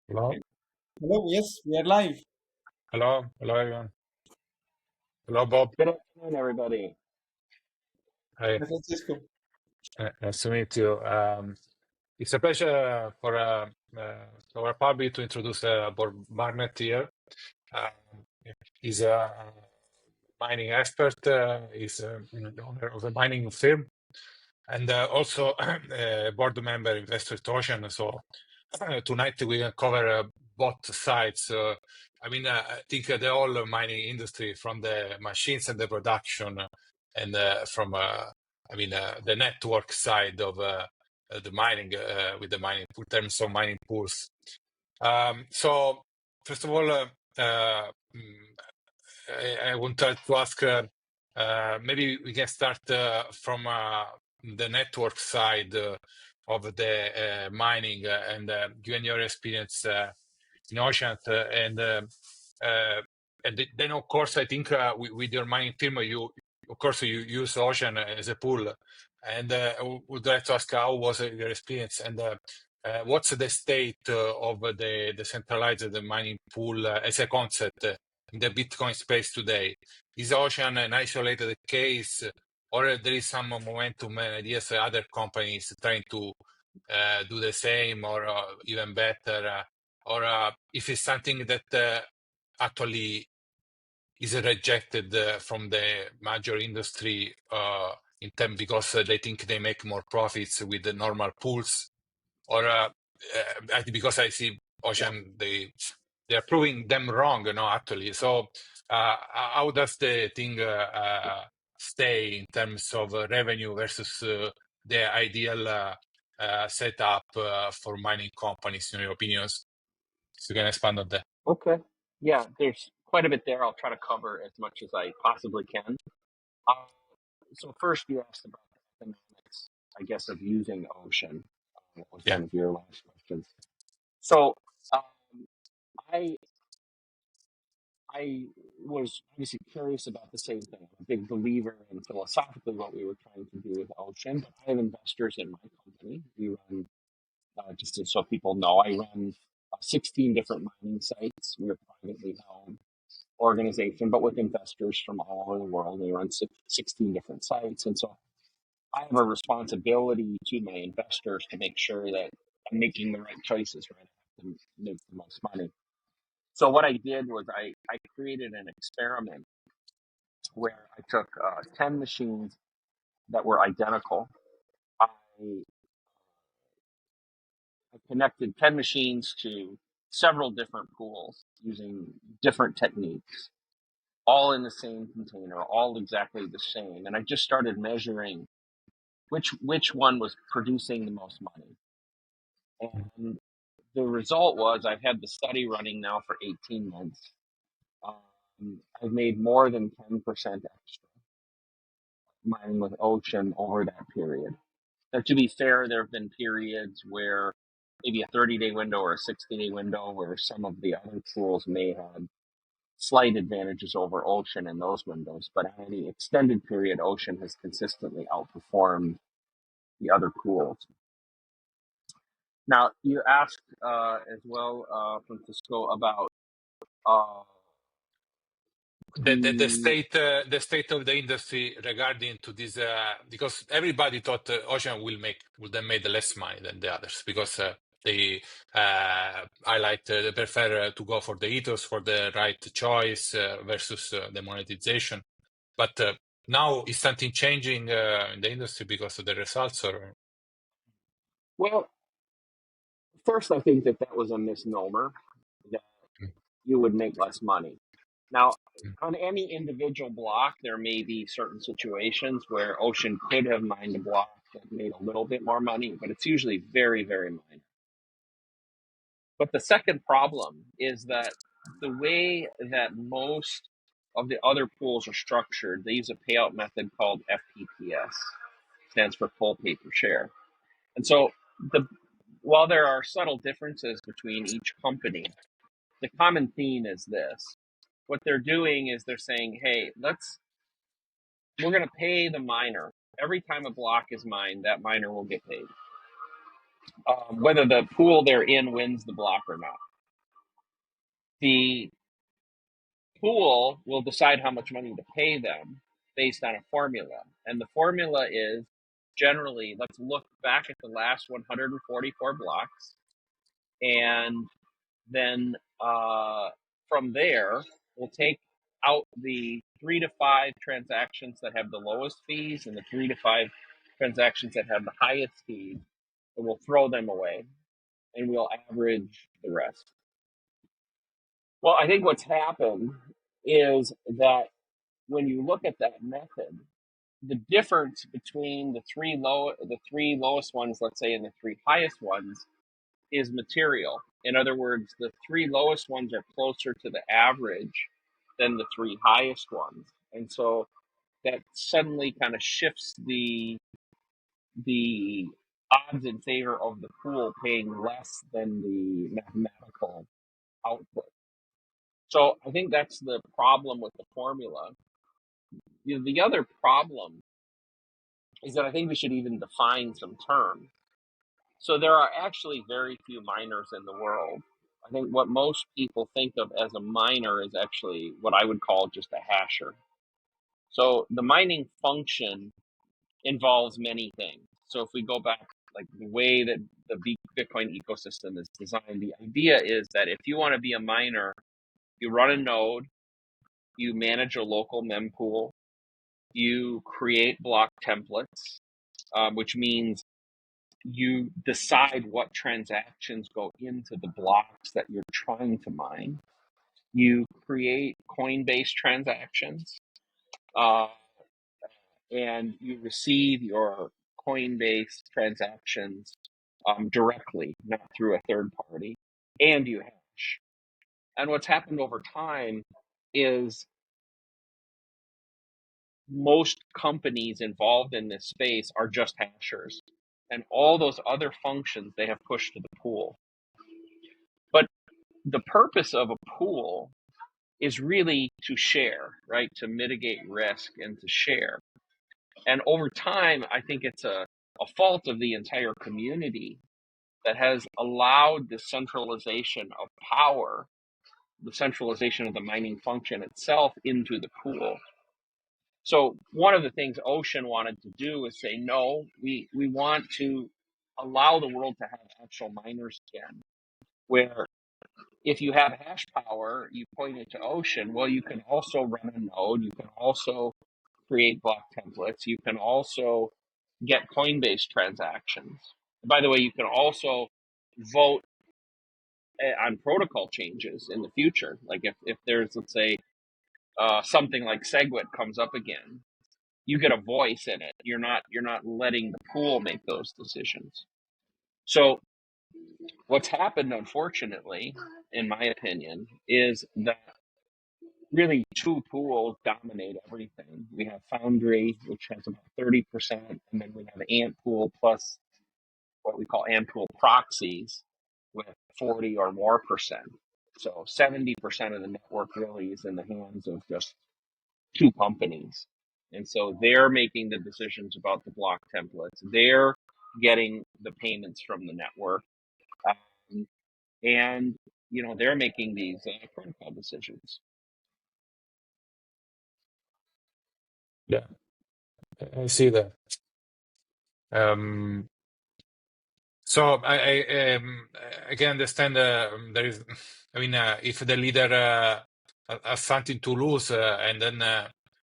Hello, Hello, yes, we are live. hello everyone. Hello Bob. Good afternoon, everybody. Hi, Hi, Francisco. nice to meet you. It's a pleasure for our public to introduce Bob Burnett here. Um, he's a mining expert. He's the owner of a mining firm and also a board member investor at Ocean. So tonight we will cover both sides. I think the whole mining industry, from the machines and the production, and from the network side of the mining with the mining in terms of mining pools. So first of all, I want to ask. Maybe we can start from the network side of the mining given your experience in oceans then of course I think with your mining firm you of course you use ocean as a pool and I would like to ask how was your experience and what's the state of the decentralized mining pool as a concept in the Bitcoin space today? Is ocean an isolated case, or there is some momentum and ideas other companies trying to do the same or even better, or if it's something that actually is rejected from the major industry in term because they think they make more profits with the normal pools, or because I see Yeah. Ocean they are proving them wrong, actually. So how does the thing stay in terms of revenue versus the ideal setup for mining companies, in your opinions? So you can expand on that. Okay. Yeah, there's quite a bit there. I'll try to cover as much as I possibly can. Uh, so first, you asked about the economics, I guess, of using Ocean. That was Yeah. one of your last questions. So um, I I was obviously curious about the same thing. I'm a big believer in philosophically what we were trying to do with Ocean, but I have investors in my company. We run just so people know, I run 16 different mining sites. We're a privately held organization, but with investors from all over the world. We run 16 different sites. And so I have a responsibility to my investors to make sure that I'm making the right choices, right? I have to make the most money. So what I did was I created an experiment where I took 10 machines that were identical. I I connected 10 machines to several different pools using different techniques, all in the same container, all exactly the same. And I just started measuring which one was producing the most money. And the result was I've had the study running now for 18 months. I've made more than 10% extra mining with Ocean over that period. Now, to be fair, there have been periods where maybe a 30-day window or a 60-day window where some of the other tools may have slight advantages over Ocean in those windows, but on any extended period, Ocean has consistently outperformed the other pools. Now, you asked as well, Francisco, about uh, the The state of the industry regarding to this because everybody thought Ocean will then make less money than the others because they highlight they prefer to go for the ethos for the right choice versus the monetization. But now is something changing in the industry because of the results, or well, first, I think that was a misnomer that Mm, you would make less money. Now, mm, on any individual block, there may be certain situations where Ocean could have mined a block that made a little bit more money, but it's usually very, very minor. But the second problem is that the way that most of the other pools are structured, they use a payout method called FPPS, stands for full pay per share. And so while there are subtle differences between each company, the common theme is this. What they're doing is they're saying, hey, we're going to pay the miner. Every time a block is mined, that miner will get paid, whether the pool they're in wins the block or not. The pool will decide how much money to pay them based on a formula. And the formula is generally, let's look back at the last 144 blocks, and then from there, we'll take out the 3 to 5 transactions that have the lowest fees and the 3 to 5 transactions that have the highest fees, and we'll throw them away, and we'll average the rest. Well, I think what's happened is that when you look at that method, the difference between the three lowest ones, let's say, and the 3 highest ones is material. In other words, the 3 lowest ones are closer to the average than the 3 highest ones. And so that suddenly kind of shifts the odds in favor of the pool paying less than the mathematical output. So I think that's the problem with the formula. The other problem is that I think we should even define some terms. So there are actually very few miners in the world. I think what most people think of as a miner is actually what I would call just a hasher. So the mining function involves many things. So if we go back, like the way that the Bitcoin ecosystem is designed, the idea is that if you want to be a miner, you run a node, you manage a local mempool, you create block templates, which means you decide what transactions go into the blocks that you're trying to mine. You create coin-based transactions, and you receive your coin-based transactions directly, not through a third party, and you hash. And what's happened over time is most companies involved in this space are just hashers, and all those other functions they have pushed to the pool. But the purpose of a pool is really to share, right? To mitigate risk and to share. And over time, I think it's a fault of the entire community that has allowed the centralization of power, the centralization of the mining function itself into the pool. So one of the things Ocean wanted to do is say, no, we want to allow the world to have actual miners again, where if you have hash power, you point it to Ocean. Well, you can also run a node. You can also create block templates. You can also get Coinbase transactions. By the way, you can also vote on protocol changes in the future. Like if there's, let's say, something like SegWit comes up again, you get a voice in it. You're not letting the pool make those decisions. So what's happened, unfortunately, in my opinion, is that really 2 pools dominate everything. We have Foundry, which has about 30%, and then we have Antpool plus what we call Antpool proxies with 40 or more percent. So 70% of the network really is in the hands of just 2 companies. And so they're making the decisions about the block templates. They're getting the payments from the network. And, they're making these protocol decisions. Yeah, I see that. So I can understand there is, if the leader has something to lose, and then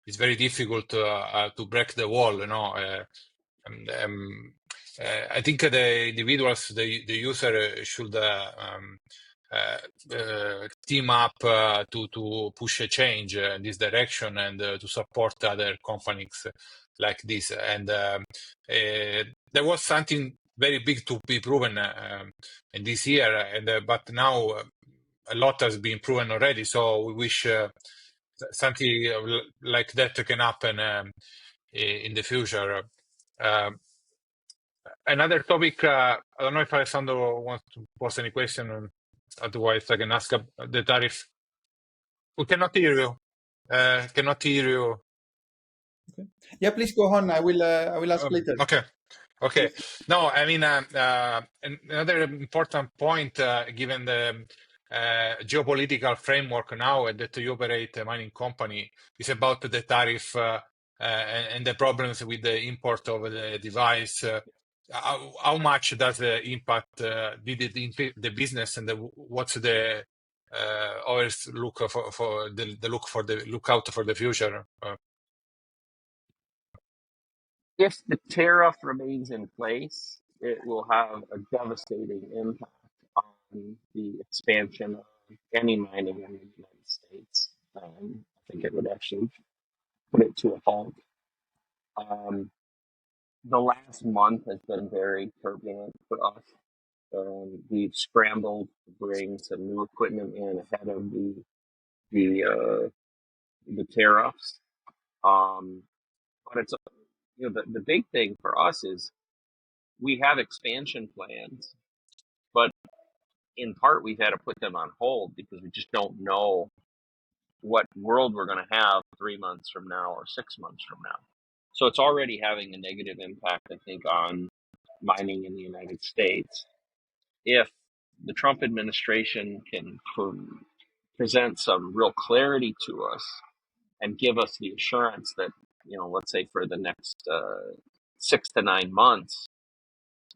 it's very difficult to break the wall, I think the individuals, the user should team up to push a change in this direction and to support other companies like this. And there was something very big to be proven in this year, and but now a lot has been proven already. So we wish something like that can happen in the future. Another topic, I don't know if Alessandro wants to pose any question, otherwise I can ask the tariff. We cannot hear you. Cannot hear you. Okay. Yeah, please go on. I will ask later. Okay. No, I mean, another important point, given geopolitical framework now that you operate a mining company is about the tariff and the problems with the import of the device. How much does the impact did it impact the business, and what's the always look for the lookout for the future? If the tariff remains in place, it will have a devastating impact on the expansion of any mining in the United States. I think it would actually put it to a halt. The last month has been very turbulent for us. We've scrambled to bring some new equipment in ahead of the tariffs. But it's the big thing for us is we have expansion plans, but in part we've had to put them on hold because we just don't know what world we're going to have 3 months from now or 6 months from now. So it's already having a negative impact, I think, on mining in the United States. If the Trump administration can present some real clarity to us and give us the assurance that, let's say for the next 6 to 9 months,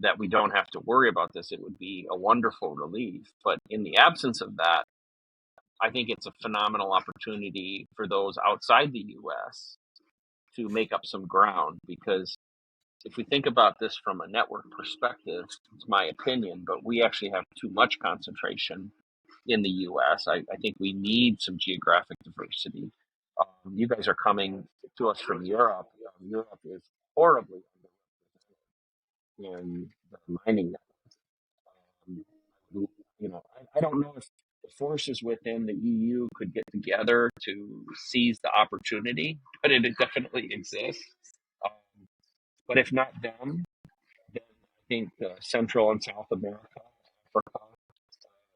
that we don't have to worry about this, it would be a wonderful relief. But in the absence of that, I think it's a phenomenal opportunity for those outside the U.S. to make up some ground, because if we think about this from a network perspective, it's my opinion, but we actually have too much concentration in the U.S. I think we need some geographic diversity. You guys are coming to us from Europe. Europe is horribly underrepresented in the mining network. I don't know if the forces within the EU could get together to seize the opportunity, but it definitely exists. But if not them, then I think Central and South America, Africa,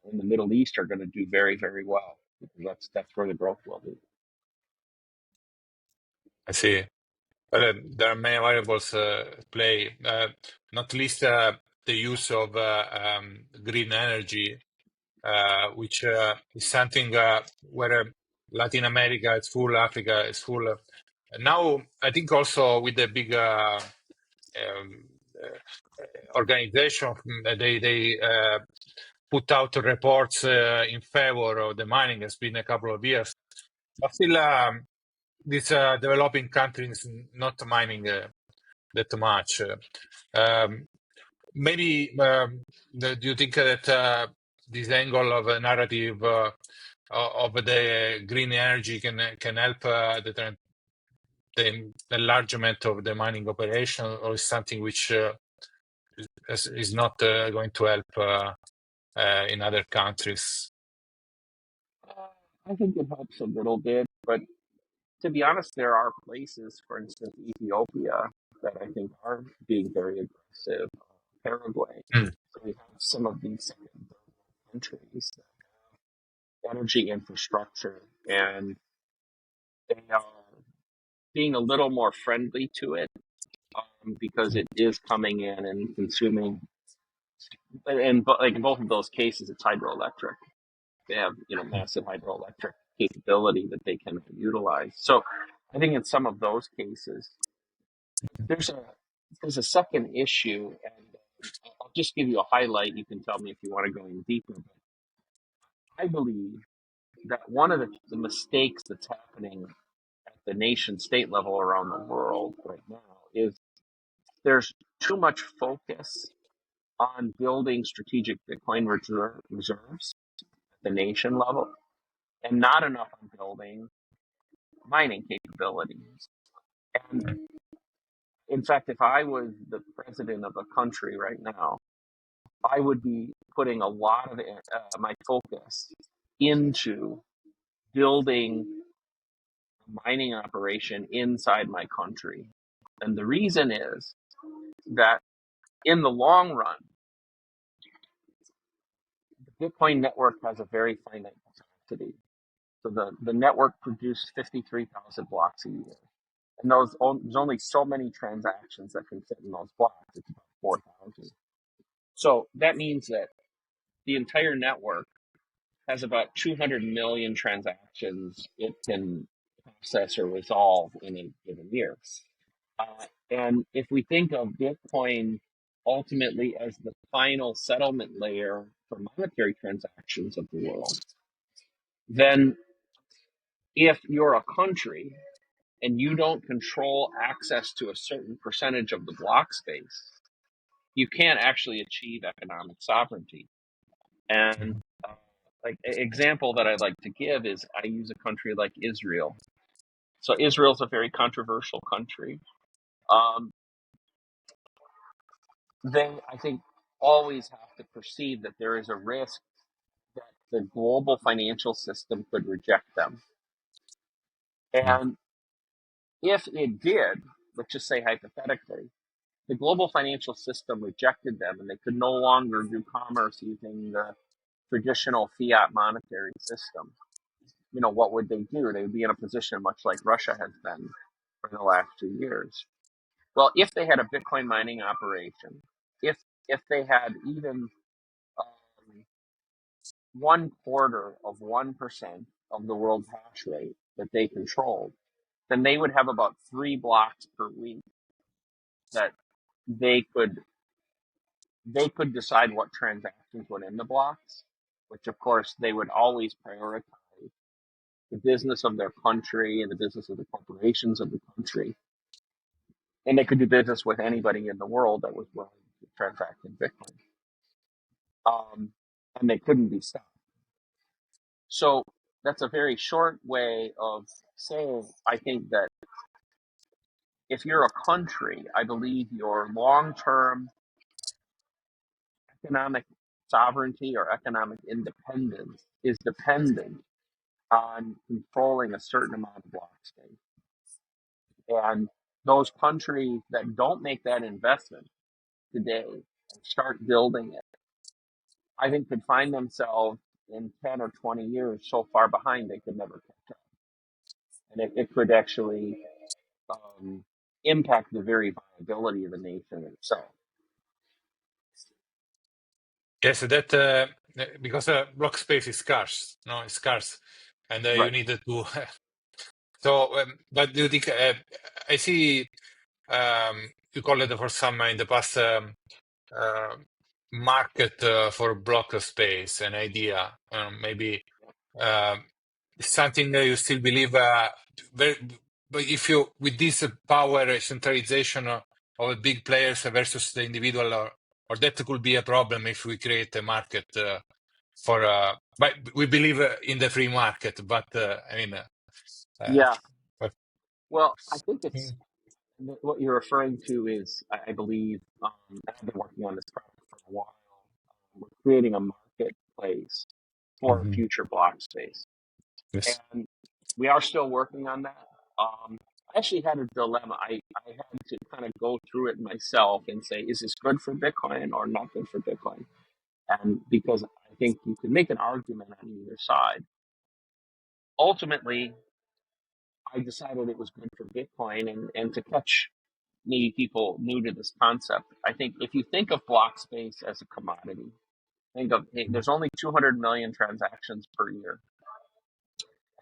and the Middle East are going to do very, very well, because that's where the growth will be. I see. There are many variables at play, not least the use of green energy, which is something where Latin America is full, Africa is full. Now, I think also with the big organization, they put out reports in favor of the mining. It's been a couple of years, but still, these developing countries not mining that much. Maybe do you think that this angle of a narrative of the green energy can help the enlargement of the mining operation, or is something which is not going to help in other countries? I think it helps a little bit, but to be honest, there are places, for instance, Ethiopia, that I think are being very aggressive. Paraguay. Mm. So we have some of these second countries that have energy infrastructure, and they are being a little more friendly to it, because it is coming in and consuming. And like in both of those cases, it's hydroelectric. They have massive hydroelectric capability that they can utilize. So I think in some of those cases, there's a second issue, and I'll just give you a highlight. You can tell me if you want to go in deeper. But I believe that one of the mistakes that's happening at the nation state level around the world right now is there's too much focus on building strategic Bitcoin reserves at the nation level, and not enough on building mining capabilities. And in fact, if I was the president of a country right now, I would be putting a lot of my focus into building a mining operation inside my country. And the reason is that in the long run, the Bitcoin network has a very finite capacity. So the network produced 53,000 blocks a year. And there's only so many transactions that can fit in those blocks. It's about 4,000. So that means that the entire network has about 200 million transactions it can process or resolve in a given year. And if we think of Bitcoin ultimately as the final settlement layer for monetary transactions of the world, then if you're a country and you don't control access to a certain percentage of the block space, you can't actually achieve economic sovereignty. And like an example that I like to give is I use a country like Israel. So Israel's a very controversial country. They, I think, always have to perceive that there is a risk that the global financial system could reject them. And if it did, let's just say hypothetically, the global financial system rejected them and they could no longer do commerce using the traditional fiat monetary system, you know, what would they do? They would be in a position much like Russia has been for the last 2 years. Well, if they had a Bitcoin mining operation, if they had even 1/4 of 1% of the world's hash rate that they controlled, then they would have about 3 blocks per week that they could decide what transactions went in the blocks, which of course they would always prioritize the business of their country and the business of the corporations of the country. And they could do business with anybody in the world that was willing to transact in Bitcoin. And they couldn't be stopped. So that's a very short way of saying, I think that if you're a country, I believe your long-term economic sovereignty or economic independence is dependent on controlling a certain amount of block space. And those countries that don't make that investment today and start building it, I think could find themselves in 10 or 20 years so far behind they could never catch up. And it could actually impact the very viability of the nation itself. Yes, that because block space is scarce. No, it's scarce, and you Right. need to. So, but do you think? I see. You called it for some in the past uh, market for block space, an idea, maybe something that you still believe. Very, but if you with this power centralization of big players versus the individual, or that could be a problem if we create a market for. But we believe in the free market, but I mean, Yeah. but, Well, I think it's what you're referring to is, I believe, I've been working on this project for a while. We're creating a marketplace for Mhm. future block space. Yes. And we are still working on that. I actually had a dilemma. I had to kind of go through it myself and say, is this good for Bitcoin or not good for Bitcoin? And because I think you can make an argument on either side. Ultimately, I decided it was good for Bitcoin and to catch maybe people new to this concept. I think if you think of block space as a commodity, think of there's only 200 million transactions per year.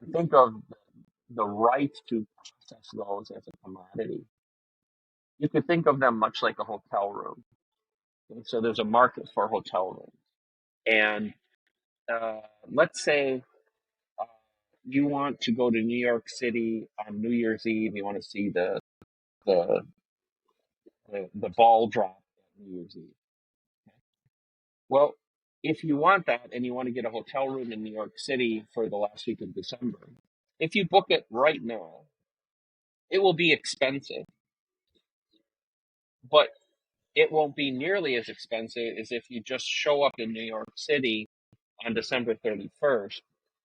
And think of the right to process those as a commodity. You could think of them much like a hotel room. Okay? So there's a market for hotel rooms. And let's say you want to go to New York City on New Year's Eve. You want to see the ball drop at New Year's Eve. Well, if you want that and you want to get a hotel room in New York City for the last week of December, if you book it right now, it will be expensive, but it won't be nearly as expensive as if you just show up in New York City on December 31st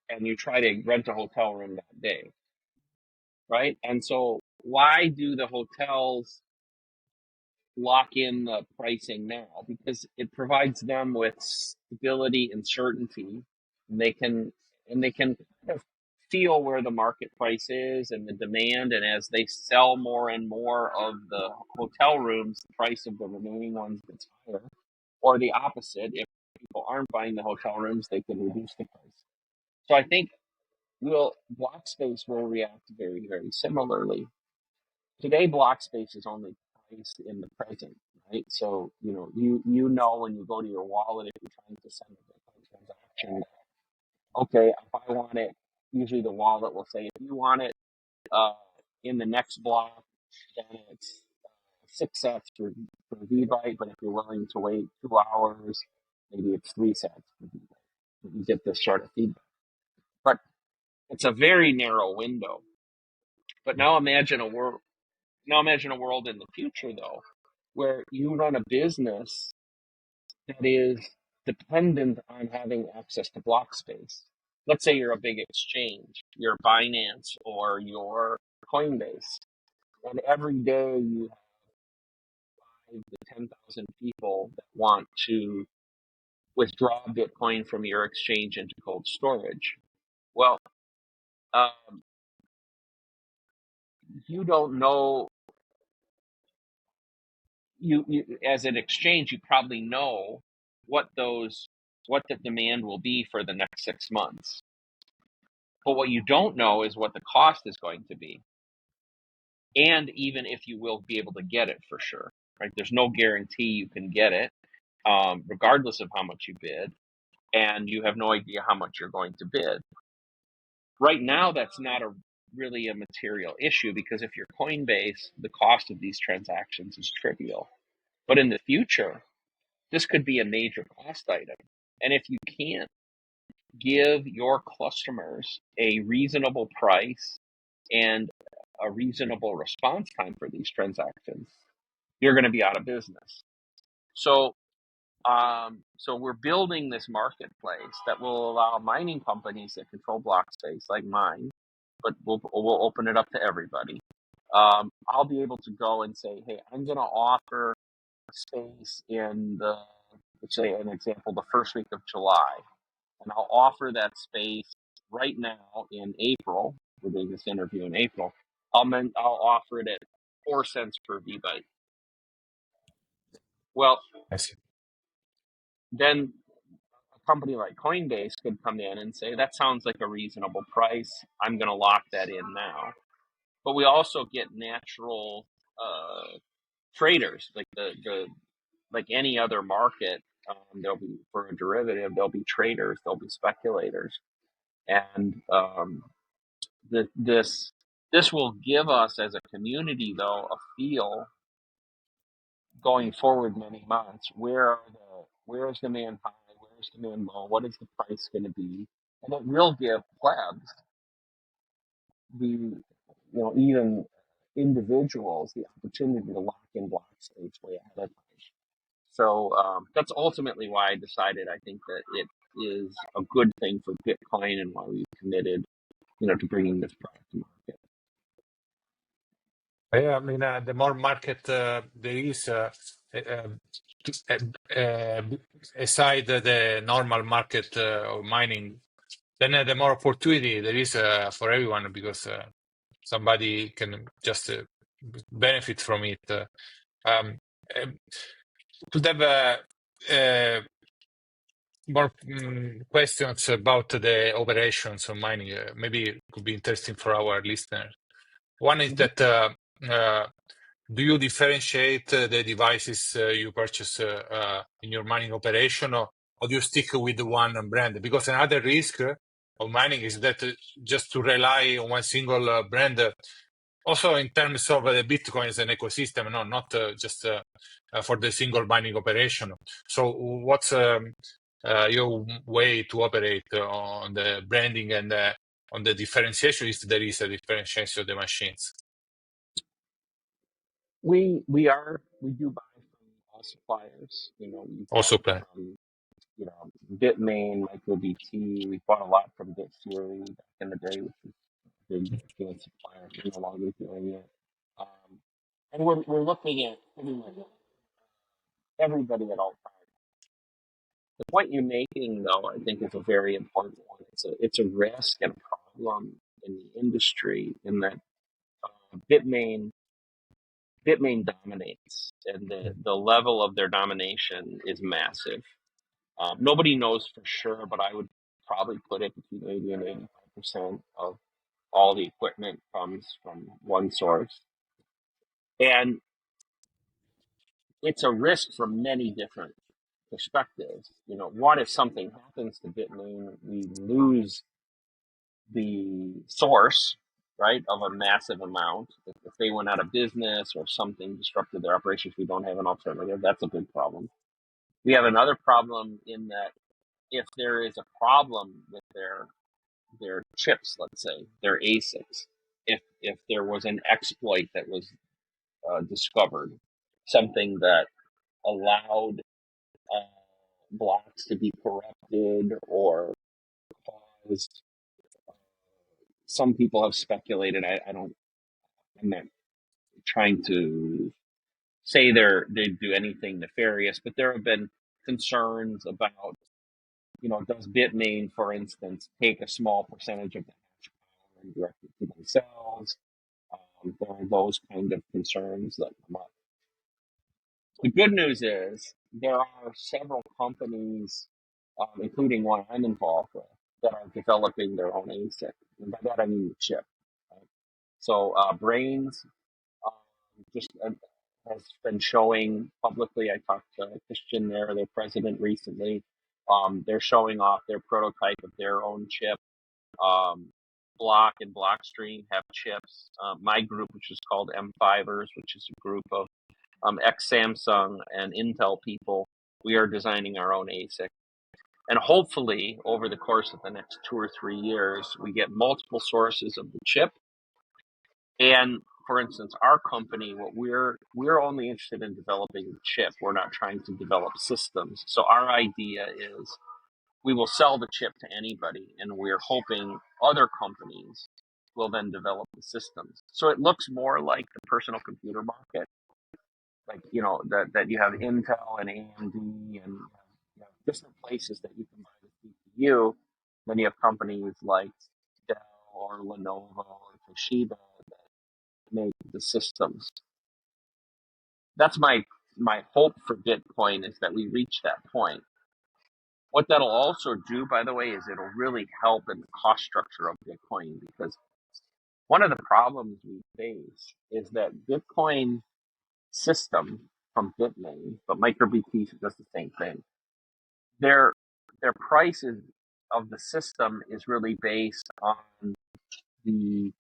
and you try to rent a hotel room that day, right? And so why do the hotels lock in the pricing now? Because it provides them with stability and certainty, and they can kind of feel where the market price is and the demand, and as they sell more and more of the hotel rooms, the price of the remaining ones gets higher. Or the opposite, if people aren't buying the hotel rooms, they can reduce the price. So I think block space will react very, very similarly. Today, block space is only priced in the present, right? So, you know when you go to your wallet, if you're trying to send a Bitcoin transaction, okay, if I want it, usually the wallet will say, if you want it in the next block, then it's 6 cents for V-byte, but if you're willing to wait 2 hours, maybe it's 3 cents for V-byte. You get this sort of feedback. But it's a very narrow window. But now imagine a world in the future, though, where you run a business that is dependent on having access to block space. Let's say you're a big exchange, you're Binance or you're Coinbase, and every day you have 5 to 10,000 people that want to withdraw Bitcoin from your exchange into cold storage. Well, you don't know. You as an exchange, you probably know what the demand will be for the next 6 months. But what you don't know is what the cost is going to be, and even if you will be able to get it for sure. Right? There's no guarantee you can get it, regardless of how much you bid, and you have no idea how much you're going to bid. Right now, that's not really a material issue, because if you're Coinbase, the cost of these transactions is trivial. But in the future, this could be a major cost item. And if you can't give your customers a reasonable price and a reasonable response time for these transactions, you're going to be out of business. So we're building this marketplace that will allow mining companies that control block space, like mine, but we'll open it up to everybody. I'll be able to go and say, hey, I'm going to offer space in let's say an example, the first week of July. And I'll offer that space right now in April. We're doing this interview in April. I'll offer it at 4 cents per V-byte. Well, I see. then a company like Coinbase could come in and say, that sounds like a reasonable price. I'm going to lock that in now. But we also get natural traders, like any other market. There'll be, for a derivative, there'll be traders, there'll be speculators, and this will give us as a community, though, a feel going forward many months. Where is demand high? Where is demand low? What is the price going to be? And it will give plebs, even individuals, the opportunity to lock in block space way ahead of time. So that's ultimately why I decided I think that it is a good thing for Bitcoin, and why we've committed, to bringing this product to market. Yeah, I mean, the more market there is, aside the normal market of mining, then the more opportunity there is for everyone, because somebody can just benefit from it. Could have more questions about the operations of mining. Maybe it could be interesting for our listeners. One is that do you differentiate the devices you purchase in your mining operation, or do you stick with the one brand? Because another risk of mining is that just to rely on one single brand, also in terms of the Bitcoin as an ecosystem, not just for the single mining operation. So what's your way to operate on the branding and on the differentiation, if there is a differentiation of the machines? We do buy from all suppliers. We Also, bought from Bitmain, MicroBT. We bought a lot from BitFury back in the day, which was a big Bitcoin supplier. We're no longer doing it. And we're looking at pretty much everybody at all times. The point you're making, though, I think is a very important one. It's a risk and a problem in the industry, in that Bitmain dominates, and the level of their domination is massive. Nobody knows for sure, but I would probably put it between 80 and 85% of all the equipment comes from one source. And it's a risk from many different perspectives. What if something happens to Bitmain? We lose the source, right, of a massive amount. If they went out of business or something disrupted their operations, we don't have an alternative. That's a big problem. We have another problem in that if there is a problem with their chips, let's say, their ASICs, if there was an exploit that was discovered, something that allowed blocks to be corrupted or caused, some people have speculated, I'm not trying to say they do anything nefarious, but there have been concerns about, does Bitmain, for instance, take a small percentage of the hash power and direct it to themselves? There are those kind of concerns that come up. The good news is there are several companies, including one I'm involved with, that are developing their own ASIC. And by that I mean the chip. Right? So Brains just has been showing publicly. I talked to Christian there, their president, recently. They're showing off their prototype of their own chip. Block and Blockstream have chips. My group, which is called M5ers, which is a group of ex-Samsung and Intel people, we are designing our own ASIC. And hopefully, over the course of the next 2 or 3 years, we get multiple sources of the chip. And for instance, our company, what we're only interested in developing the chip. We're not trying to develop systems. So our idea is we will sell the chip to anybody, and we're hoping other companies will then develop the systems. So it looks more like the personal computer market, like that you have Intel and AMD, and you have different places that you can buy the CPU. Then you have companies like Dell or Lenovo or Toshiba that make the systems. That's my hope for Bitcoin, is that we reach that point. What that'll also do, by the way, is it'll really help in the cost structure of Bitcoin, because one of the problems we face is that Bitcoin system from Bitmain, but MicroBT does the same thing. Their prices of the system is really based on the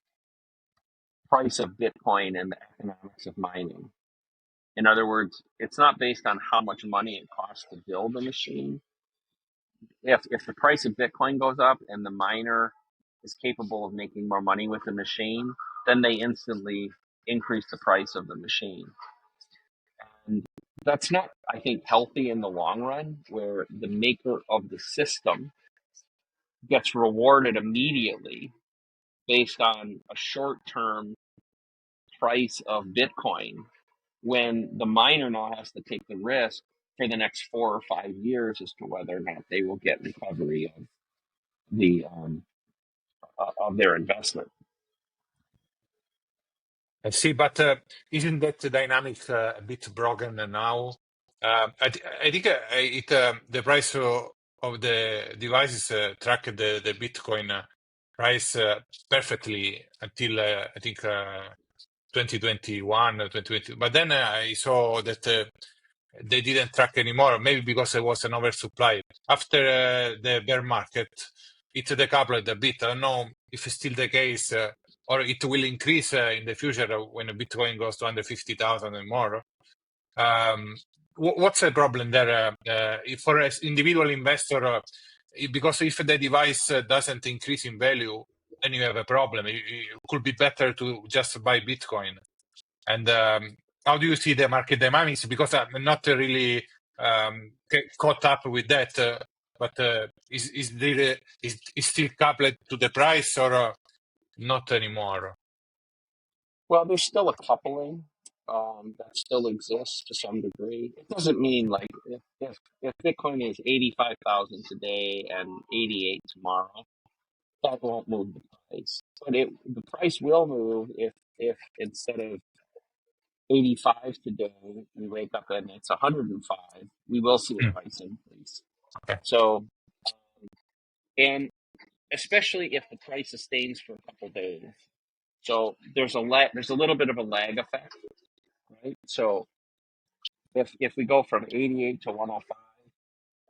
price of Bitcoin and the economics of mining. In other words, it's not based on how much money it costs to build a machine. If the price of Bitcoin goes up and the miner is capable of making more money with the machine, then they instantly increase the price of the machine. And that's not, I think, healthy in the long run, where the maker of the system gets rewarded immediately based on a short-term price of Bitcoin, when the miner now has to take the risk for the next 4 or 5 years as to whether or not they will get recovery of the of their investment. I see, but isn't that dynamic a bit broken now? I think the price of the devices track the Bitcoin price perfectly until I think 2021, 2020. But then I saw that they didn't track anymore, maybe because there was an oversupply. After the bear market, it decoupled a bit. I don't know if it's still the case, or it will increase in the future when Bitcoin goes to under 50,000 and more. What's the problem there for an individual investor? Because if the device doesn't increase in value, then you have a problem. It could be better to just buy Bitcoin. And how do you see the market dynamics? Because I'm not really caught up with that. But is still coupled to the price, or not anymore? Well, there's still a coupling that still exists to some degree. It doesn't mean, like, if Bitcoin is 85,000 today and 88 tomorrow, that won't move the price. But the price will move if instead of 85 today, we wake up and it's 105, we will see a price increase. Okay. So and especially if the price sustains for a couple days. So there's a little bit of a lag effect, right? So if we go from 88 to 105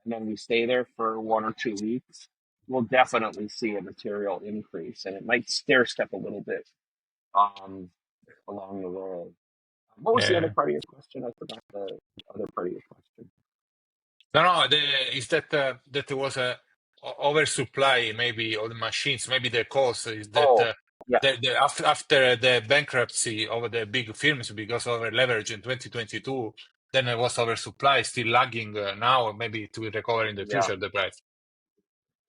and then we stay there for 1 or 2 weeks, we'll definitely see a material increase, and it might stair step a little bit along the way. What was the other Yeah. part of your question? I forgot the other part of your question. No, is that that there was a oversupply maybe of the machines? Maybe the cause is that Oh, yeah, after the bankruptcy of the big firms because of leverage in 2022, then there was oversupply, still lagging now. Maybe it will recover in the yeah. future, the price.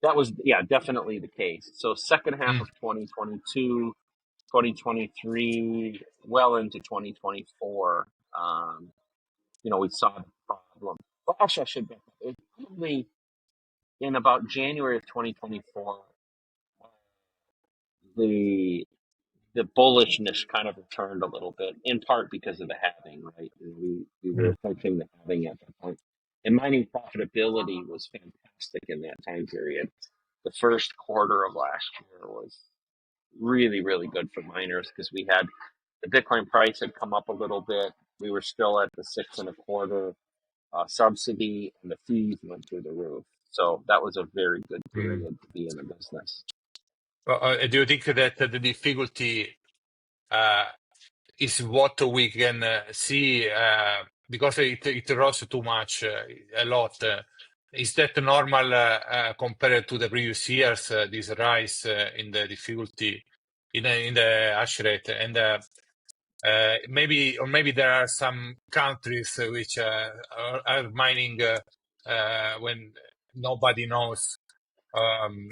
That was, definitely the case. So second half Mm, of 2022, 2023, well into 2024, we saw the problem. Well, actually, I should back up. It was probably in about January of 2024, the the bullishness kind of returned a little bit, in part because of the halving, right? We were mm, approaching the halving at that point. And mining profitability was fantastic in that time period. The first quarter of last year was really, really good for miners because we had the Bitcoin price had come up a little bit. We were still at the 6.25 subsidy, and the fees went through the roof. So that was a very good mm. period to be in the business. Do you think that the difficulty uh, is what we can see because it rose too much, a lot? Is that normal compared to the previous years, this rise in the difficulty in the hash rate? And maybe there are some countries which are mining when nobody knows. Um,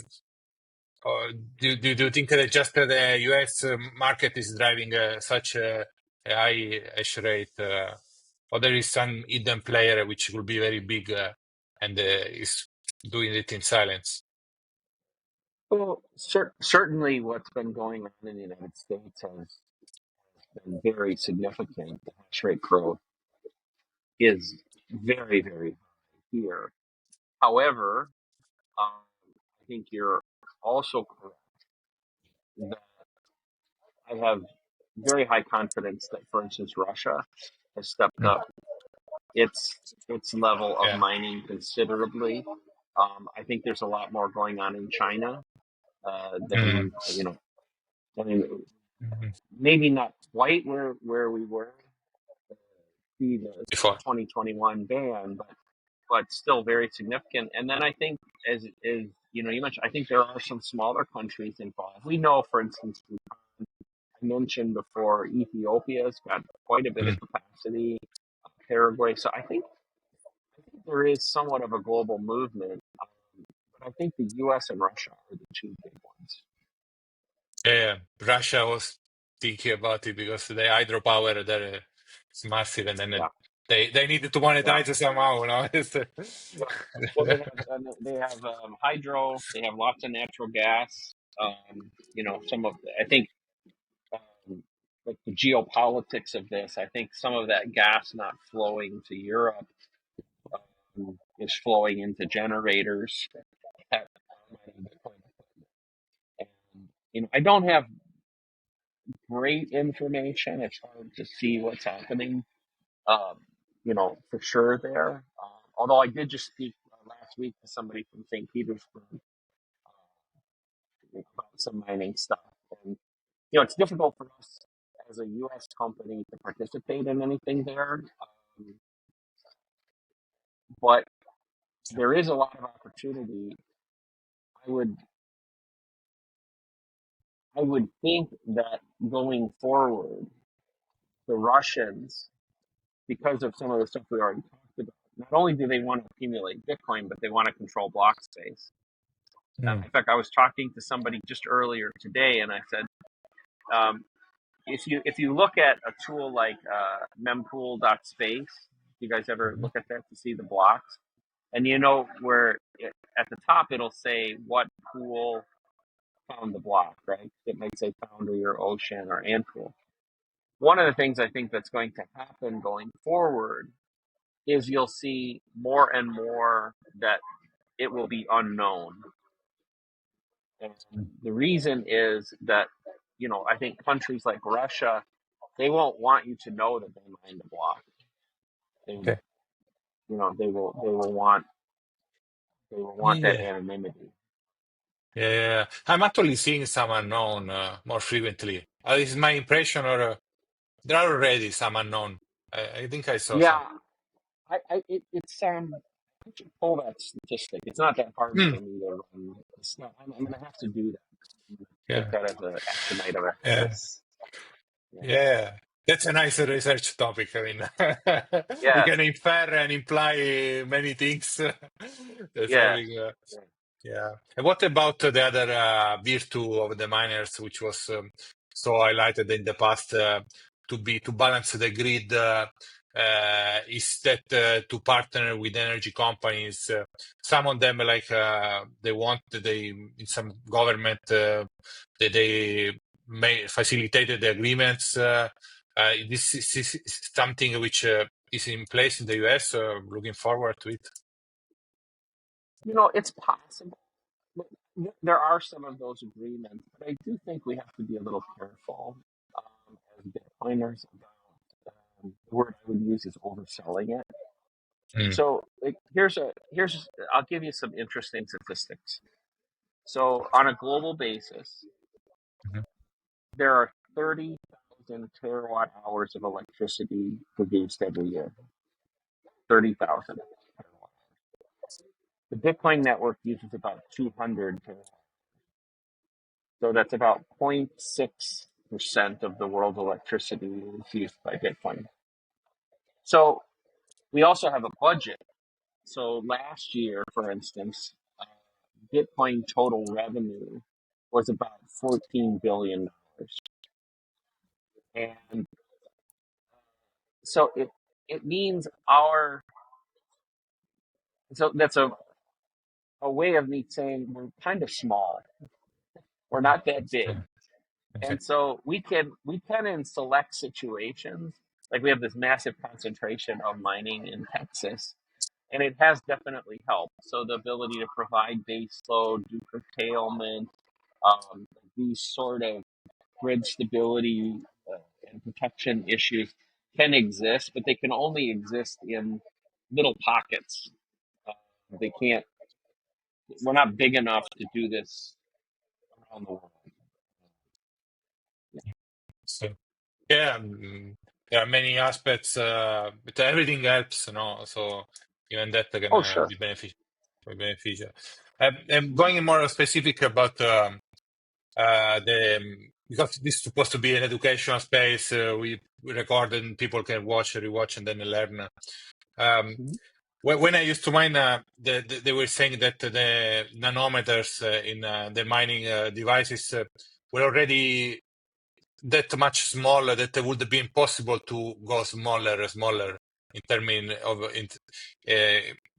or do you think that just the US market is driving such a high hash rate, or there is some hidden player which will be very big and is doing it in silence? Well, certainly what's been going on in the United States has been very significant. The hash rate growth is very, very high here. However, I think you're also correct that I have very high confidence that, for instance, Russia has stepped Mm. up its level of Yeah. mining considerably. I think there's a lot more going on in China Mm. than I mean, Mhm. maybe not quite where we were pre the Before. 2021 ban, but still very significant. And then I think, as you mentioned, I think there are some smaller countries involved. We know, for instance, I mentioned before, Ethiopia's got quite a bit of Mm. capacity. Paraguay. So I think there is somewhat of a global movement, but I think the U.S. and Russia are the two big ones. Yeah, Russia was thinking about it because the hydropower there is massive, and then Yeah, they needed to yeah, monetize it somehow. yeah. Well, they have hydro. They have lots of natural gas. Some of I think like the geopolitics of this. I think some of that gas not flowing to Europe is flowing into generators that are mining Bitcoin. And I don't have great information. It's hard to see what's happening, for sure there. Although I did just speak last week to somebody from St. Petersburg about some mining stuff. And, it's difficult for us as a U.S. company to participate in anything there. But there is a lot of opportunity. I would, I would think that going forward, the Russians, because of some of the stuff we already talked about, not only do they want to accumulate Bitcoin, but they want to control block space. Mm. In fact, I was talking to somebody just earlier today, and I said, um, if you look at a tool like mempool.space, you guys ever Mhm. look at that to see the blocks? And where at the top it'll say what pool found the block, right? It might say Foundry or Ocean or Antpool. One of the things I think that's going to happen going forward is you'll see more and more that it will be unknown. And the reason is that, I think countries like Russia, they won't want you to know that they mined a block. They, Okay. they will want that Yeah. anonymity. Yeah. I'm actually seeing some unknown more frequently. This is my impression, or there are already some unknown. I think I saw some. Yeah, it's I should pull that statistic. It's not that hard Hmm. for me to run. It's not. I'm going to have to do that. I'm gonna take Yeah. that as an action item after Yeah. this. Yeah. Yeah. That's a nice research topic. I mean, we Yes. can infer and imply many things. That's Yes. having. Yeah. Yeah. And what about the other virtue of the miners, which was so highlighted in the past to balance the grid? Is that to partner with energy companies? Some of them, like they in some government they may facilitated the agreements. This is something which is in place in the US. Looking forward to it. It's possible. There are some of those agreements, but I do think we have to be a little careful as Bitcoiners about the word I would use is overselling it. Mm. So I'll give you some interesting statistics. So on a global basis, Mhm. there are 30,000 terawatt hours of electricity produced every year. 30,000 terawatt. The Bitcoin network uses about 200 terawatt. So that's about 0.6% of the world's electricity is used by Bitcoin. So we also have a budget. So last year, for instance, Bitcoin total revenue was about $14 billion. And so it means so that's a way of me saying we're kind of small. We're not that big. Okay. Okay. And so we can in select situations, like we have this massive concentration of mining in Texas, and it has definitely helped. So the ability to provide base load, do curtailment, these sort of grid stability and protection issues can exist, but they can only exist in little pockets. Uh, they can't. We're not big enough to do this around the world. So yeah, there are many aspects, but everything helps, So even that can Oh, sure. be beneficial. I'm going more specific about because this is supposed to be an educational space. We record and people can watch, rewatch, and then learn. Um, Mhm. when I used to mine, they were saying that the nanometers in the mining devices were already that much smaller that it would be impossible to go smaller in terms of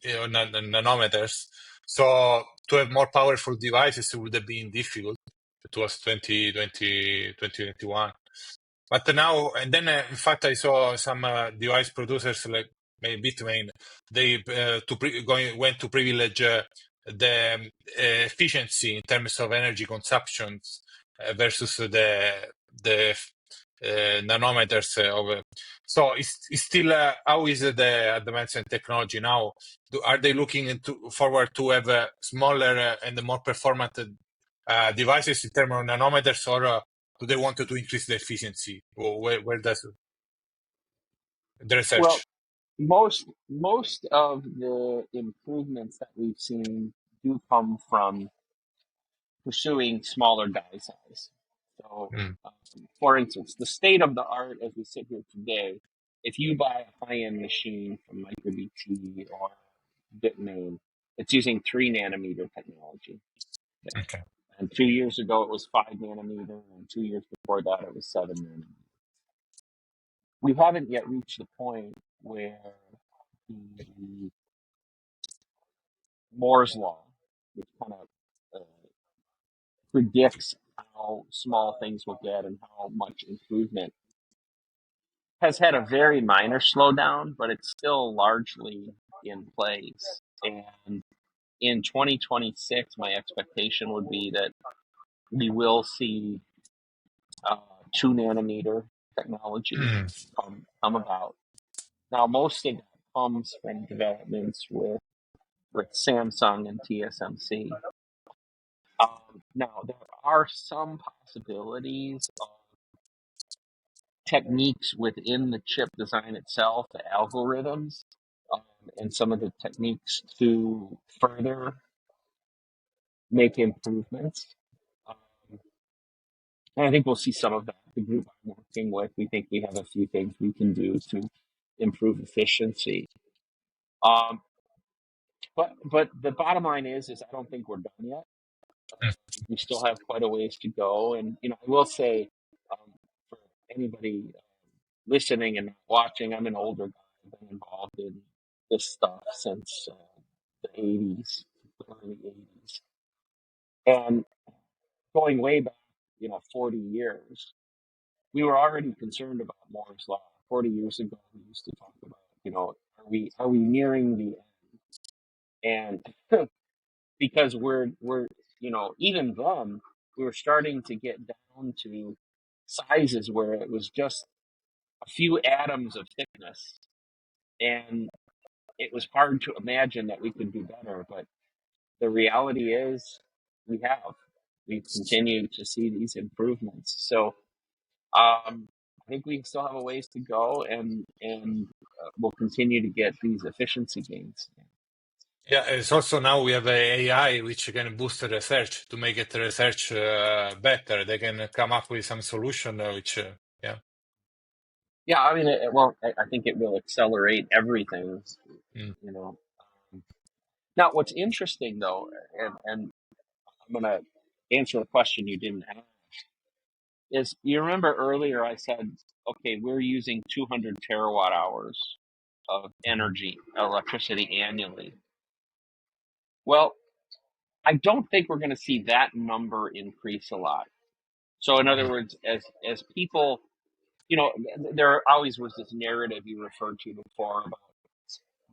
nanometers. So to have more powerful devices would have been difficult. It was 2021. But now, and then in fact, I saw some device producers like maybe Bitmain, they went to privilege the efficiency in terms of energy consumption versus the nanometers of. So it's still how is the advance in technology now? Are they looking forward to have smaller and more performant devices in terms of nanometers, or do they want to increase the efficiency? Or where does the Well, research? most of the improvements that we've seen do come from pursuing smaller die size. So, Mm, for instance, the state of the art as we sit here today, if you buy a high-end machine from MicroBT or Bitmain, it's using 3 nanometer technology. Okay. okay. And 2 years ago it was 5 nanometer, and 2 years before that it was 7 nanometer. We haven't yet reached the point where the Moore's law, which kind of predicts how small things will get and how much improvement, has had a very minor slowdown, but it's still largely in place. And in 2026, my expectation would be that we will see 2 nanometer technology come about. Now, most of that comes from developments with Samsung and TSMC. Now, there are some possibilities of techniques within the chip design itself, the algorithms, and some of the techniques to further make improvements. And I think we'll see some of that. The group I'm working with, we think we have a few things we can do to improve efficiency. But the bottom line is I don't think we're done yet. We still have quite a ways to go. And I will say, for anybody listening and not watching, I'm an older guy. I've been involved in this stuff since the 80s, the early 80s. And going way back, 40 years, we were already concerned about Moore's Law. 40 years ago, we used to talk about, are we nearing the end? And because we're even then, we were starting to get down to sizes where it was just a few atoms of thickness, and it was hard to imagine that we could do better. But the reality is we've continued to see these improvements. So I think we still have a ways to go, and we'll continue to get these efficiency gains. Yeah, it's also now we have a AI which can boost the research to make it research better. They can come up with some solution which, yeah. Yeah, I mean, I think it will accelerate everything. Now, what's interesting though, and I'm going to answer a question you didn't ask, is you remember earlier I said, okay, we're using 200 terawatt hours of electricity annually. Well, I don't think we're going to see that number increase a lot. So in other words, as people, there always was this narrative you referred to before about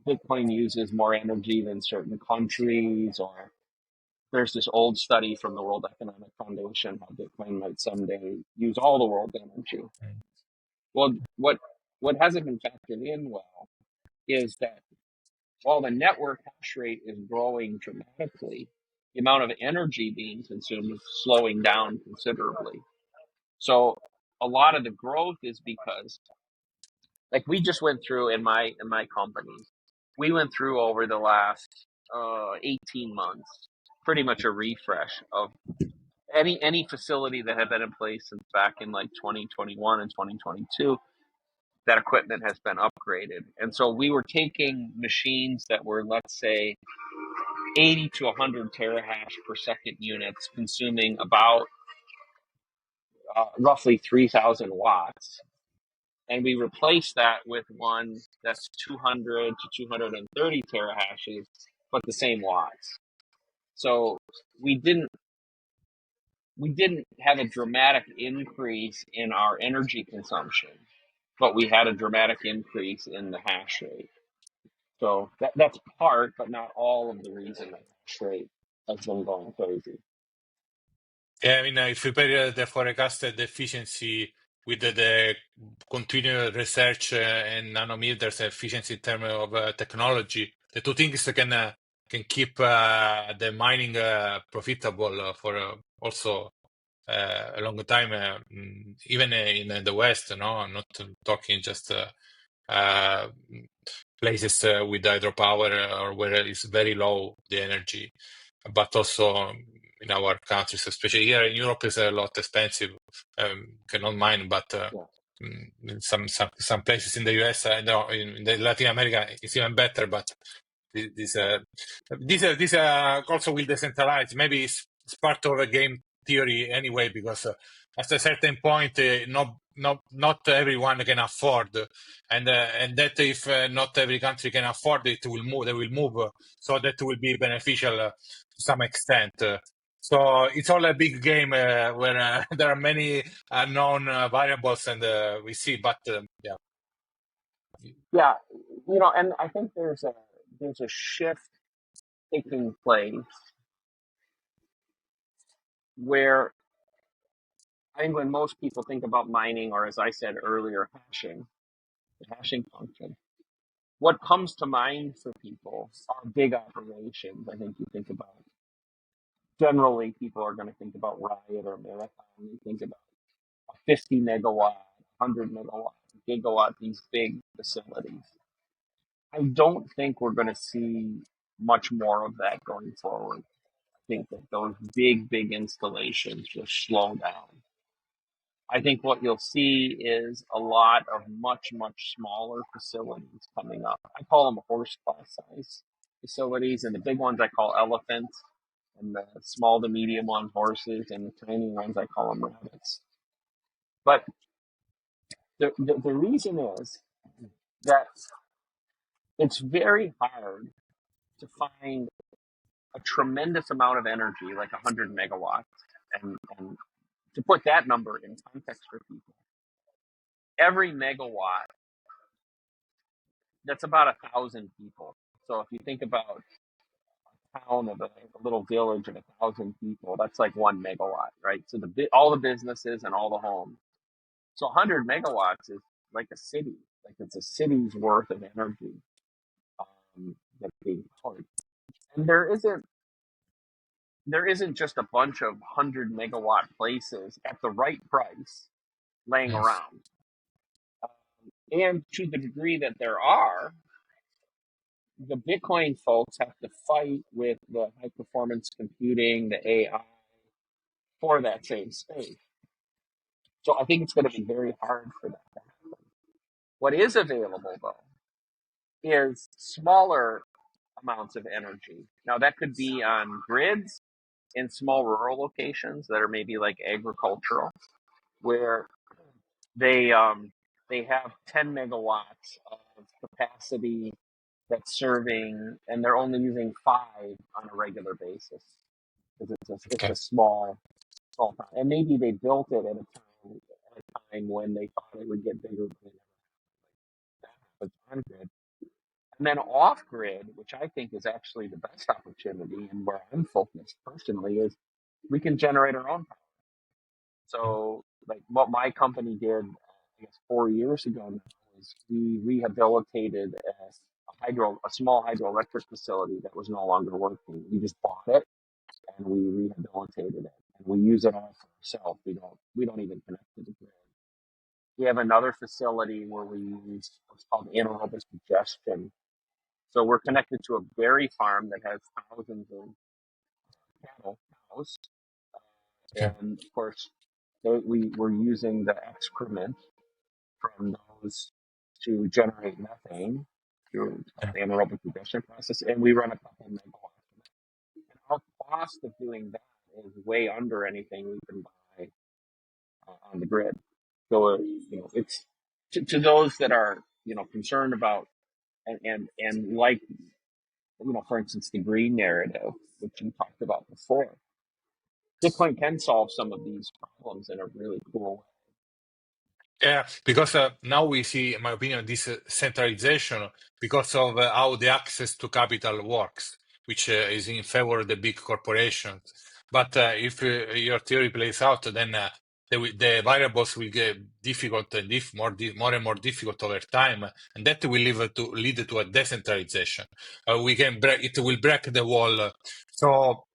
Bitcoin uses more energy than certain countries, or there's this old study from the World Economic Foundation how Bitcoin might someday use all the world's energy. Well, what hasn't been factored in well is that while the network hash rate is growing dramatically, the amount of energy being consumed is slowing down considerably. So a lot of the growth is because, like, we just went through in my company, we went through over the last 18 months pretty much a refresh of any facility that had been in place since back in like 2021 and 2022. That equipment has been upgraded. And so we were taking machines that were, let's say, 80 to 100 terahash per second units, consuming about roughly 3,000 watts. And we replaced that with one that's 200 to 230 terahashes, but the same watts. So we didn't have a dramatic increase in our energy consumption, but we had a dramatic increase in the hash rate. So that's part, but not all of the reason that hash rate has been going crazy. Yeah, I mean, if you pair the forecasted efficiency with the continued research and nanometers efficiency in terms of technology, the two things can keep the mining profitable for also a long time, even in the West. No, not talking just places with hydropower or where it's very low the energy, but also in our countries, especially here in Europe, is a lot expensive. Cannot mine, but in some places in the US, in the Latin America, it's even better. But this also will decentralize. Maybe it's part of a game theory anyway, because at a certain point, not everyone can afford, and that if not every country can afford it, will move. They will move, so that will be beneficial to some extent. So it's all a big game where there are many unknown variables, and we see. But yeah. Yeah, and I think there's a shift taking place where I think when most people think about mining, or as I said earlier, hashing, the hashing function, what comes to mind for people are big operations. I think you think about, generally, people are going to think about Riot or Marathon. They think about 50 megawatt, 100 megawatt, gigawatt, these big facilities. I don't think we're going to see much more of that going forward. I think that those big installations will slow down. I think what you'll see is a lot of much smaller facilities coming up. I call them horse class size facilities, and the big ones I call elephants, and the small to medium ones horses, and the tiny ones I call them rabbits. But the reason is that it's very hard to find a tremendous amount of energy, like 100 megawatts, and to put that number in context for people, every megawatt, that's about 1,000 people. So if you think about a town of a little village of 1,000 people, that's like 1 megawatt, right? So all the businesses and all the homes. So 100 megawatts is like a city, like it's a city's worth of energy that's being poured. And there isn't just a bunch of 100 megawatt places at the right price laying Yes. around. And to the degree that there are, the Bitcoin folks have to fight with the high performance computing, the AI for that same space. So I think it's going to be very hard for that to happen. What is available, though, is smaller amounts of energy. Now, that could be on grids in small rural locations that are maybe like agricultural, where they have 10 megawatts of capacity that's serving, and they're only using 5 on a regular basis because it's Okay. a small time. And maybe they built it at a time when they thought it would get bigger, but that happens on grid. And then off grid, which I think is actually the best opportunity, and where I'm focused personally, is we can generate our own power. So, like what my company did, I guess 4 years ago now, is we rehabilitated a small hydroelectric facility that was no longer working. We just bought it and we rehabilitated it, and we use it all for ourselves. We don't even connect to the grid. We have another facility where we use what's called anaerobic digestion. So we're connected to a dairy farm that has thousands of cows, Okay. and of course, we're using the excrement from those to generate methane through the anaerobic digestion process, and we run a couple megawatts. And our cost of doing that is way under anything we can buy on the grid. So it's to those that are concerned about and like for instance, the green narrative, which you talked about before. Bitcoin can solve some of these problems in a really cool way. Yeah, because now we see, in my opinion, this centralization because of how the access to capital works, which is in favor of the big corporations. But if your theory plays out, then the variables will get difficult and more and more difficult over time, and that will lead to a decentralization. It will break the wall.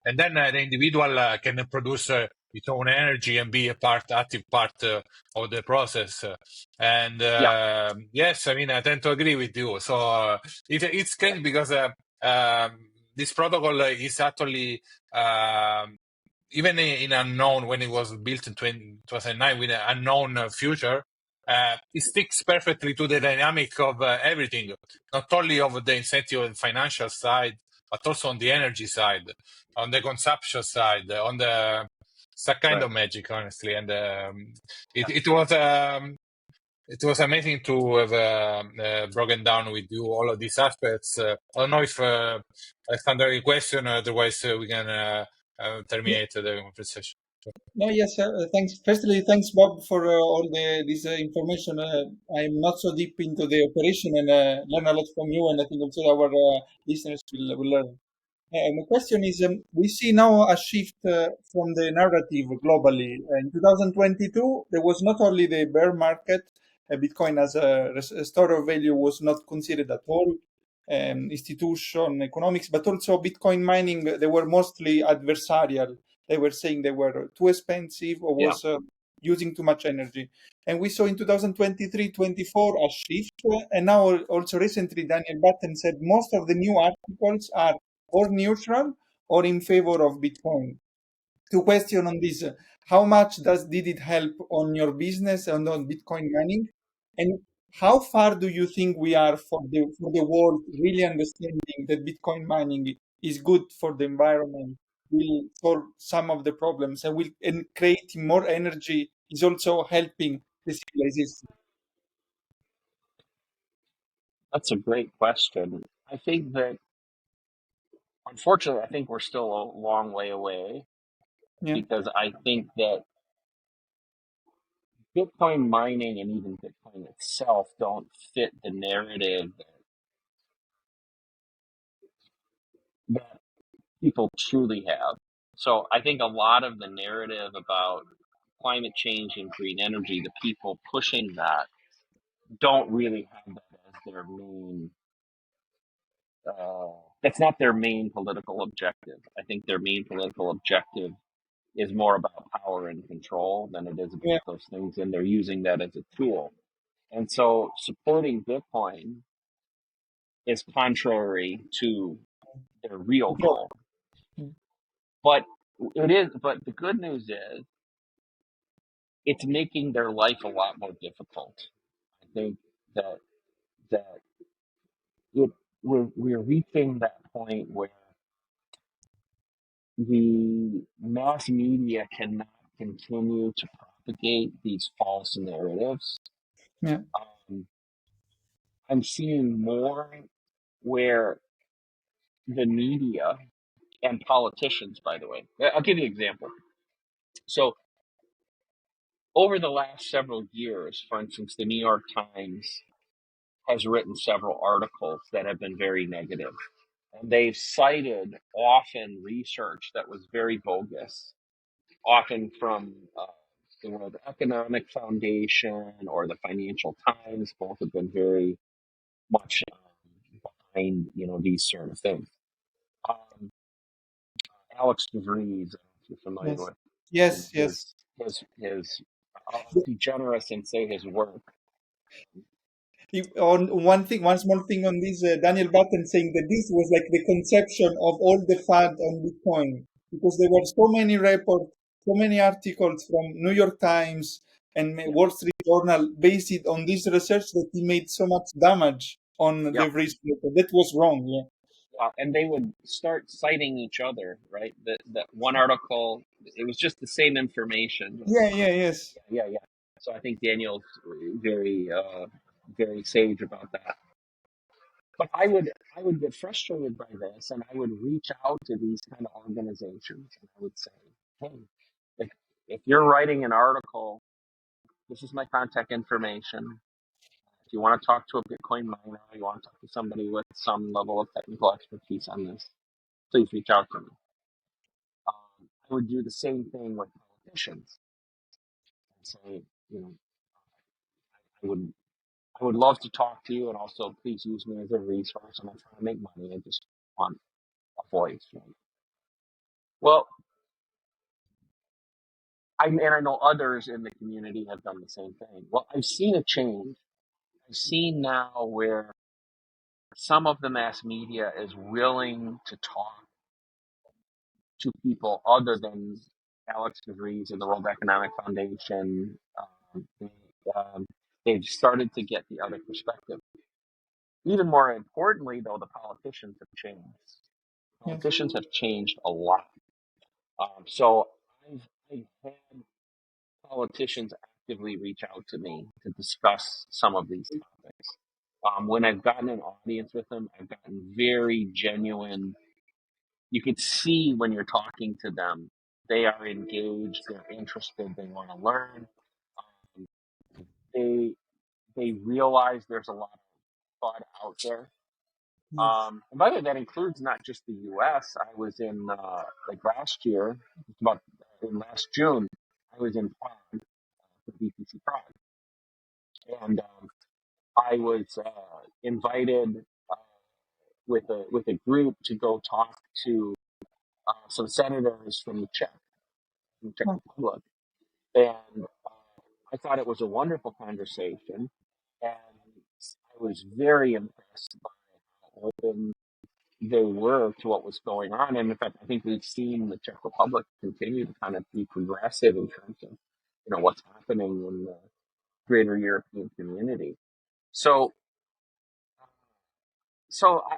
And then the individual can produce its own energy and be active part of the process. And yes, I mean, I tend to agree with you. So it's strange because this protocol is actually even in unknown, when it was built in 2009 with an unknown future, it sticks perfectly to the dynamic of everything, not only of the incentive and financial side, but also on the energy side, on the consumption side, on the it's a kind of magic, honestly. And it was amazing to have broken down with you all of these aspects. I don't know if Alexander, any question, otherwise we can terminate the conversation. No, yes, thanks. Firstly, thanks, Bob, for all this information. I'm not so deep into the operation and learn a lot from you, and I think also our listeners will learn. My question is, we see now a shift from the narrative globally. In 2022, there was not only the bear market, Bitcoin as a store of value was not considered at all, institution economics, but also Bitcoin mining, they were mostly adversarial. They were saying they were too expensive or Yeah. was using too much energy. And we saw in 2023-24 a shift. And now also recently, Daniel Batten said most of the new articles are or neutral or in favor of Bitcoin. Two questions on this. How much did it help on your business and on Bitcoin mining? And how far do you think we are for the world really understanding that Bitcoin mining is good for the environment, will solve some of the problems, and creating more energy is also helping the civilization? That's a great question. I think that, unfortunately, I think we're still a long way away, Yeah, because I think that Bitcoin mining and even Bitcoin itself don't fit the narrative that people truly have. So I think a lot of the narrative about climate change and green energy, the people pushing that, don't really have that as their main. That's not their main political objective. I think their main political objective is more about power and control than it is yeah, about those things, and they're using that as a tool. And so supporting Bitcoin is contrary to their real bro. goal. But but the good news is it's making their life a lot more difficult. I think that that it, we're reaching that point where the mass media cannot continue to propagate these false narratives. Yeah, Um, I'm seeing more where the media and politicians, by the way, I'll give you an example. So over the last several years, for instance, the New York Times has written several articles that have been very negative. And they've cited often research that was very bogus, often from the World Economic Foundation or the Financial Times. Both have been very much behind, these sort of things. Um, Alex DeVries, if you're familiar yes, with yes, yes. I'll be generous and say his work. On one thing, one small thing on this, Daniel Batten saying that this was like the conception of all the FUD on Bitcoin, because there were so many reports, so many articles from New York Times and Yeah, Wall Street Journal based on this research that he made so much damage on yeah, the research. That was wrong. Yeah, and they would start citing each other, right? That one article, it was just the same information. yeah, yeah, yes, Yeah, yeah. So I think Daniel's very, very sage about that. But I would get frustrated by this, and I would reach out to these kind of organizations, and I would say, hey, if if you're writing an article, this is my contact information. If you want to talk to a Bitcoin miner, you want to talk to somebody with some level of technical expertise on this, please reach out to me. I would do the same thing with politicians and say, you know, I would I would love to talk to you, and also please use me as a resource. I'm not trying to make money. I just want a voice. Right? Well, I know others in the community have done the same thing. Well, I've seen a change. I've seen now where some of the mass media is willing to talk to people other than Alex DeVries and the World Economic Foundation. They've started to get the other perspective. Even more importantly, though, the politicians have changed. yes, Politicians have changed a lot. So I've had politicians actively reach out to me to discuss some of these topics. When I've gotten an audience with them, I've gotten very genuine. You could see when you're talking to them, they are engaged, they're interested, they want to learn. Um, they they realize there's a lot of thought out there, Yes. And by the way, that includes not just the U.S. I was in like last year, about in last June, I was in Prague for BTC Prague, and I was invited with a group to go talk to some senators from the Czech Oh, Republic, and I thought it was a wonderful conversation, and I was very impressed by how open they were to what was going on. And in fact, I think we've seen the Czech Republic continue to kind of be progressive in terms of, what's happening in the greater European community. So,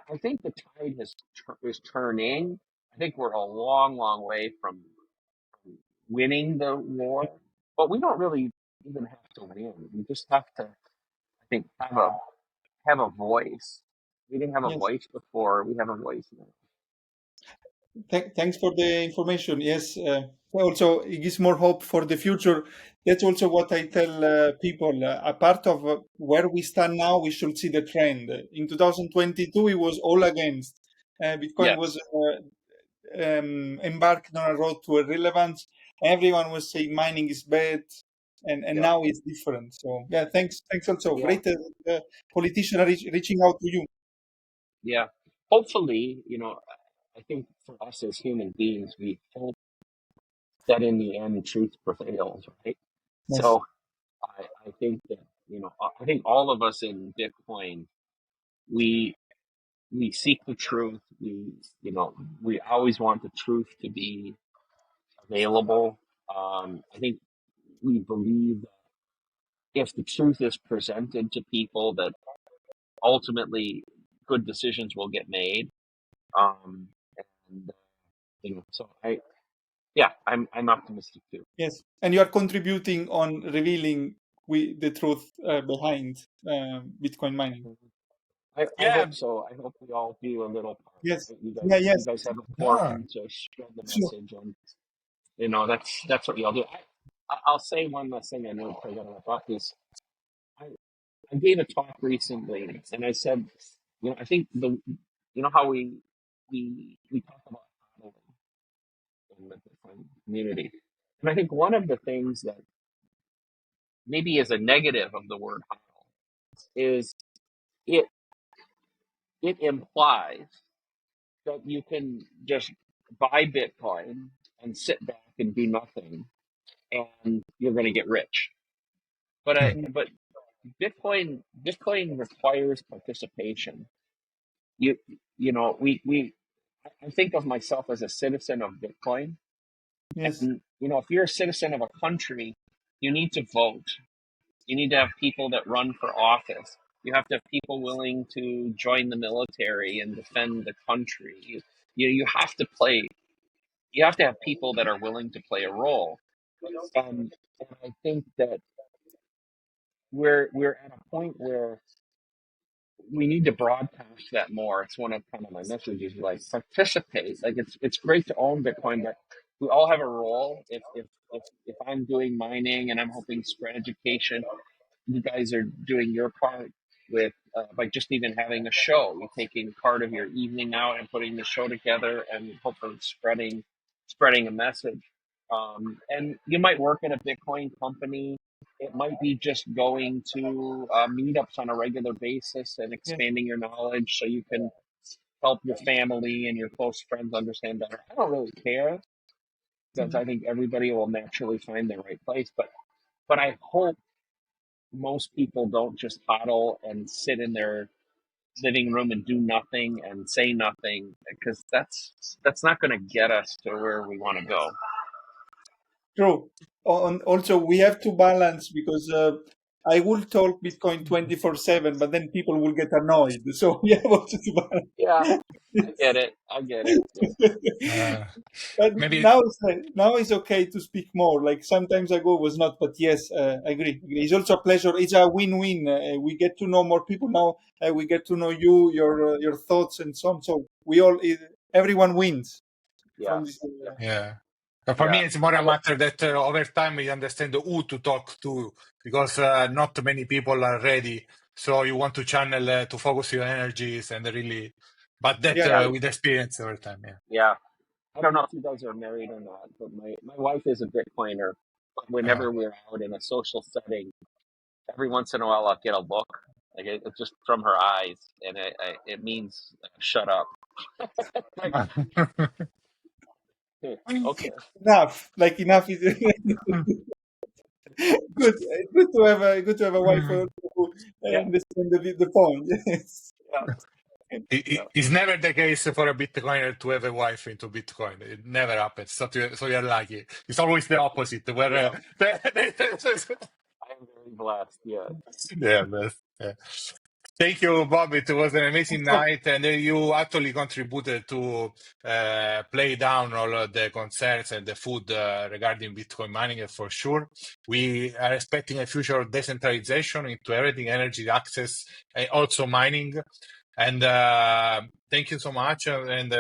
I think the tide is turning. I think we're a long, long way from winning the war, but we don't really even have to win. We just have to, I think, have a voice. We didn't have a yes. voice before. We have a voice now. Thanks for the information. Yes. Also, it gives more hope for the future. That's also what I tell people. A part of where we stand now, we should see the trend. In 2022, it was all against. Bitcoin was Yes. embarked on a road to irrelevance. Everyone was saying mining is bad, and Yep. now it's different. So yeah, thanks also. Yeah. Great politician reaching out to you. Yeah. Hopefully, I think for us as human beings, we hope that in the end, truth prevails, right? Yes, So I think that, I think all of us in Bitcoin, we we seek the truth. We always want the truth to be available. I think we believe that if the truth is presented to people, that ultimately good decisions will get made. Um, and so I'm optimistic too. yes, and you are contributing on revealing the truth behind Bitcoin mining. I Yeah, hope so. I hope we all do a little part. Yes, Right? You yeah, guys, you yes, guys have a yeah, forum to spread the sure. message, and that's what y'all do. I'll say one last thing. I know because I thought this. I, I gave a talk recently, and I said, I think how we talk about hodling in the Bitcoin community, and I think one of the things that maybe is a negative of the word hodl is it it implies that you can just buy Bitcoin and sit back and do nothing, and you're going to get rich. But Mm, Bitcoin requires participation. You you know we I think of myself as a citizen of Bitcoin, yes, and if you're a citizen of a country, you need to vote. You need to have people that run for office. You have to have people willing to join the military and defend the country. You have to play. You have to have people that are willing to play a role. And I think that we're at a point where we need to broadcast that more. It's one of kind of my messages, like participate. Like it's great to own Bitcoin, but we all have a role. If I'm doing mining and I'm helping spread education, you guys are doing your part with by just even having a show. You're taking part of your evening out and putting the show together, and hopefully spreading a message. And you might work at a Bitcoin company. It might be just going to meetups on a regular basis and yes, expanding your knowledge so you can help your family and your close friends understand better. I don't really care because mm, I think everybody will naturally find their right place. But I hope most people don't just huddle and sit in their living room and do nothing and say nothing, because that's not going to get us to where we want to go. true. Also, we have to balance because I will talk Bitcoin 24/7, but then people will get annoyed. So we have also to Yeah, balance. I get it. I get it. Yeah. uh, But maybe now it's okay to speak more. Like sometimes ago was not, but yes, I agree. It's also a pleasure. It's a win-win. We get to know more people now. We get to know you, your thoughts, and so on. So everyone wins from this. Yes. Yeah. yeah. For Yeah. me, it's more I a will. matter that over time we understand who to talk to because not many people are ready so you want to channel to focus your energies and really, but that Yeah. with experience over time. Yeah. Yeah. I don't know if you guys are married or not, but my wife is a Bitcoiner. But whenever we're out in a social setting, every once in a while I'll get a look, like it's just from her eyes, and it means shut up. Like, okay. Enough. Like enough is good. Good to have a wife who Yeah. understand the point. Yes. Yeah. Yeah. It's never the case for a Bitcoiner to have a wife into Bitcoin. It never happens. So you're lucky. It's always the opposite. Where Yeah. I am very blessed. Yeah. yeah, yeah. Thank you, Bob. It was an amazing night, and you actually contributed to play down all of the concerns and the food regarding Bitcoin mining for sure. We are expecting a future of decentralization into everything, energy access, and also mining. And thank you so much. And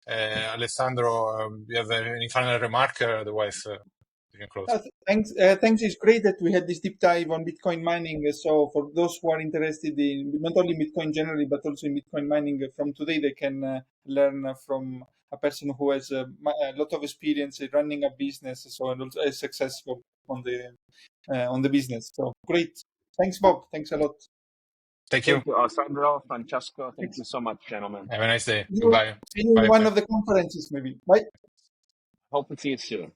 Alessandro, you have any final remark? Otherwise, you can close. Thanks. Thanks. It's great that we had this deep dive on Bitcoin mining. So for those who are interested in not only Bitcoin generally, but also in Bitcoin mining, from today they can learn from a person who has a lot of experience in running a business, so and also is successful on the business. So great. Thanks, Bob. Thanks a lot. Thank you. Thank you, Sandro, Francesco. Thank Thanks. you so much, gentlemen. Have a nice day. See Goodbye. you in Bye. one Bye. of the conferences, maybe. Bye. Hope to see you soon.